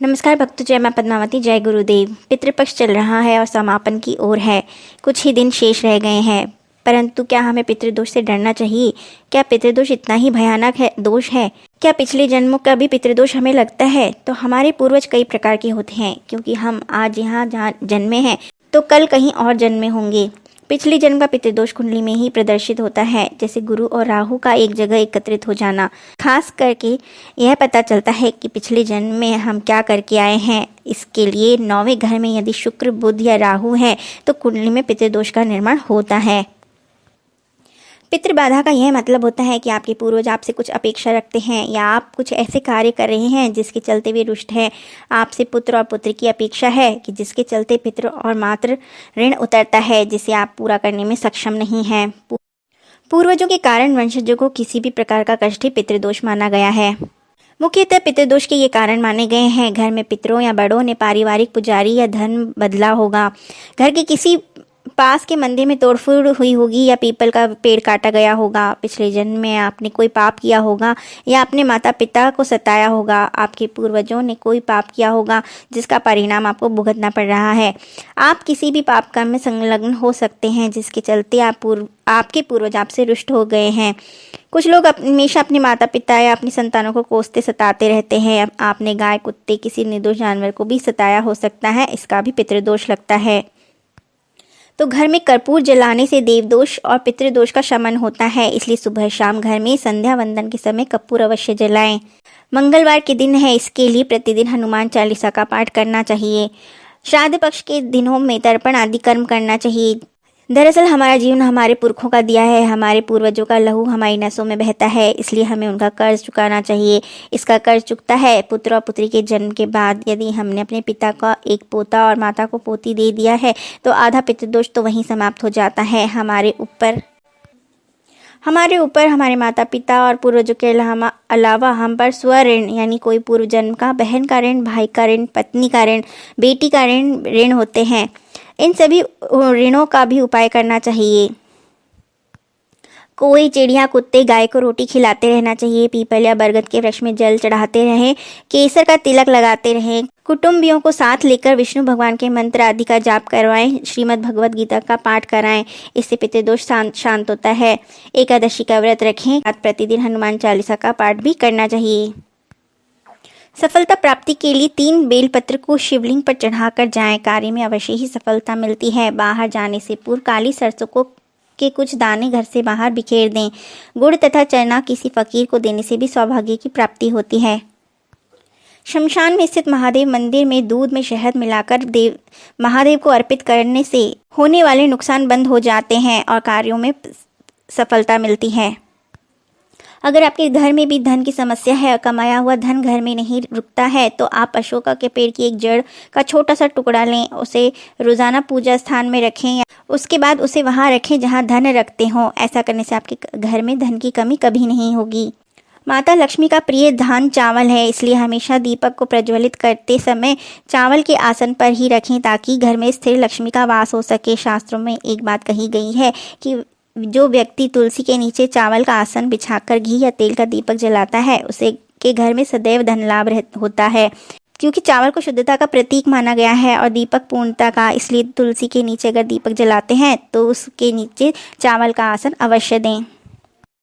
नमस्कार भक्तों, जय मां पद्मावती, जय गुरुदेव। पितृपक्ष चल रहा है और समापन की ओर है। कुछ ही दिन शेष रह गए हैं, परंतु क्या हमें पितृदोष से डरना चाहिए? क्या पितृदोष इतना ही भयानक है दोष है? क्या पिछले जन्मों का भी पितृदोष हमें लगता है? तो हमारे पूर्वज कई प्रकार के होते हैं, क्योंकि हम आज यहाँ जहाँ जन्मे हैं तो कल कहीं और जन्मे होंगे। पिछले जन्म का पितृदोष कुंडली में ही प्रदर्शित होता है, जैसे गुरु और राहु का एक जगह एकत्रित हो जाना। खास करके यह पता चलता है कि पिछले जन्म में हम क्या करके आए हैं। इसके लिए 9वें घर में यदि शुक्र, बुध या राहु है तो कुंडली में पितृदोष का निर्माण होता है। पितृबाधा का यह मतलब होता है कि आपके पूर्वज आपसे कुछ अपेक्षा रखते हैं या आप कुछ ऐसे कार्य कर रहे हैं जिसके चलते वे रुष्ट हैं। आपसे पुत्र और पुत्री की अपेक्षा है कि जिसके चलते पितृ और मातृ ऋण उतरता है, जिसे आप पूरा करने में सक्षम नहीं हैं। पूर्वजों के कारण वंशजों को किसी भी प्रकार का कष्ट ही पितृदोष माना गया है। मुख्यतः पितृदोष के ये कारण माने गए हैं। घर में पितरों या बड़ों ने पारिवारिक पुजारी या धन बदला होगा, घर के किसी पास के मंदिर में तोड़फोड़ हुई होगी या पीपल का पेड़ काटा गया होगा। पिछले जन्म में आपने कोई पाप किया होगा या अपने माता पिता को सताया होगा। आपके पूर्वजों ने कोई पाप किया होगा जिसका परिणाम आपको भुगतना पड़ रहा है। आप किसी भी पाप काम में संलग्न हो सकते हैं, जिसके चलते आपके पूर्वज आपसे रुष्ट हो गए हैं। कुछ लोग हमेशा अपने माता पिता या अपनी संतानों को कोसते सताते रहते हैं। आपने गाय, कुत्ते, किसी निर्दोष जानवर को भी सताया हो सकता है, इसका भी पितृदोष लगता है। तो घर में कर्पूर जलाने से देवदोष और पितृदोष का शमन होता है, इसलिए सुबह शाम घर में संध्या वंदन के समय कपूर अवश्य जलाएं। मंगलवार के दिन है, इसके लिए प्रतिदिन हनुमान चालीसा का पाठ करना चाहिए। श्राद्ध पक्ष के दिनों में तर्पण आदि कर्म करना चाहिए। दरअसल हमारा जीवन हमारे पुरखों का दिया है। हमारे पूर्वजों का लहू हमारी नसों में बहता है, इसलिए हमें उनका कर्ज चुकाना चाहिए। इसका कर्ज चुकता है पुत्र और पुत्री के जन्म के बाद। यदि हमने अपने पिता का एक पोता और माता को पोती दे दिया है तो आधा पितृदोष तो वहीं समाप्त हो जाता है। हमारे ऊपर हमारे माता पिता और पूर्वजों के अलावा हम पर स्वऋण यानी कोई पूर्व जन्म का, बहन का ऋण, भाई का ऋण, पत्नी का ऋण, बेटी का ऋण होते हैं। इन सभी ऋणों का भी उपाय करना चाहिए। कोई चिड़िया, कुत्ते, गाय को रोटी खिलाते रहना चाहिए। पीपल या बरगद के वृक्ष में जल चढ़ाते रहें। केसर का तिलक लगाते रहें। कुटुंबियों को साथ लेकर विष्णु भगवान के मंत्र आदि का जाप करवाएं। श्रीमद् भगवद गीता का पाठ कराएं। इससे पितृदोष शांत होता है। एकादशी का व्रत रखें। प्रतिदिन हनुमान चालीसा का पाठ भी करना चाहिए। सफलता प्राप्ति के लिए 3 बेलपत्र को शिवलिंग पर चढ़ाकर जाएं। कार्य में अवश्य ही सफलता मिलती है। बाहर जाने से पूर्व काली सरसों के कुछ दाने घर से बाहर बिखेर दें। गुड़ तथा चना किसी फकीर को देने से भी सौभाग्य की प्राप्ति होती है। शमशान में स्थित महादेव मंदिर में दूध में शहद मिलाकर महादेव को अर्पित करने से होने वाले नुकसान बंद हो जाते हैं और कार्यों में सफलता मिलती है। अगर आपके घर में भी धन की समस्या है और कमाया हुआ धन घर में नहीं रुकता है तो आप अशोका के पेड़ की एक जड़ का छोटा सा टुकड़ा लें। उसे रोजाना पूजा स्थान में रखें या उसके बाद उसे वहां रखें जहां धन रखते हों। ऐसा करने से आपके घर में धन की कमी कभी नहीं होगी। माता लक्ष्मी का प्रिय धान चावल है, इसलिए हमेशा दीपक को प्रज्वलित करते समय चावल के आसन पर ही रखें ताकि घर में स्थिर लक्ष्मी का वास हो सके। शास्त्रों में एक बात कही गई है कि जो व्यक्ति तुलसी के नीचे चावल का आसन बिछाकर घी या तेल का दीपक जलाता है उसे के घर में सदैव धन लाभ होता है, क्योंकि चावल को शुद्धता का प्रतीक माना गया है और दीपक पूर्णता का। इसलिए तुलसी के नीचे अगर दीपक जलाते हैं तो उसके नीचे चावल का आसन अवश्य दें।